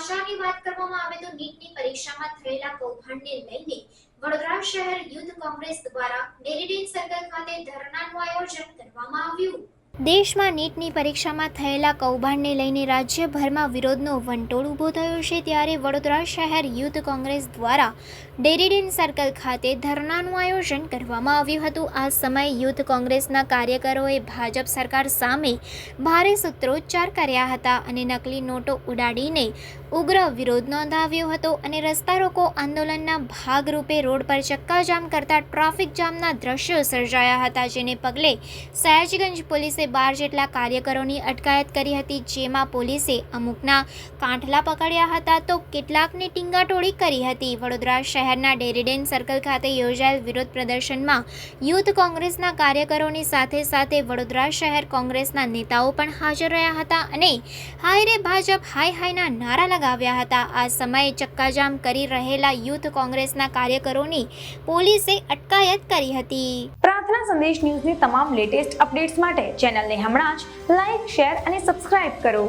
સમાચારની વાત કરવામાં આવે તો નીટની પરીક્ષામાં થયેલા કૌભાંડને લઈને વડોદરા શહેર યુથ કોંગ્રેસ દ્વારા ડેરીડેન સર્કલ ખાતે ધરણાનું આયોજન કરવામાં આવ્યું। દેશમાં નીટની પરીક્ષામાં થયેલા કૌભાંડને લઈને રાજ્યભરમાં વિરોધનો વંટોળ ઊભો થયો છે, ત્યારે વડોદરા શહેર યુથ કોંગ્રેસ દ્વારા ડેરીડેન સર્કલ ખાતે ધરણાનું આયોજન કરવામાં આવ્યું હતું। આ સમયે યુથ કોંગ્રેસના કાર્યકરોએ ભાજપ સરકાર સામે ભારે સૂત્રોચ્ચાર કર્યા હતા અને નકલી નોટો ઉડાડીને ઉગ્ર વિરોધ નોંધાવ્યો હતો અને રસ્તા રોકો આંદોલનના ભાગરૂપે રોડ પર ચક્કાજામ કરતા ટ્રાફિક જામના દ્રશ્યો સર્જાયા હતા, જેને પગલે સયાજીગંજ પોલીસે 12 જેટલા કાર્યકરોની અટકાયત કરી હતી, જેમાં પોલીસે અમુકના કાંઠલા પકડ્યા હતા તો કેટલાકની ટીંગાટોળી કરી હતી। વડોદરા શહેરના ડેરીડેન સર્કલ ખાતે યોજાયેલ વિરોધ પ્રદર્શનમાં યુથ કોંગ્રેસના કાર્યકરોની સાથે સાથે વડોદરા શહેર કોંગ્રેસના નેતાઓ પણ હાજર રહ્યા હતા અને હાય રે ભાજપ હાય હાયના નારા લગાવ્યા હતા। આ સમયે ચક્કાજામ કરી રહેલા યુથ કોંગ્રેસના કાર્યકરોની પોલીસે અટકાયત કરી હતી। પ્રાર્થના સંદેશ ન્યૂઝની તમામ લેટેસ્ટ અપડેટ્સ માટે ચેનલને હમણાં જ લાઈક, શેર અને સબસ્ક્રાઇબ કરો।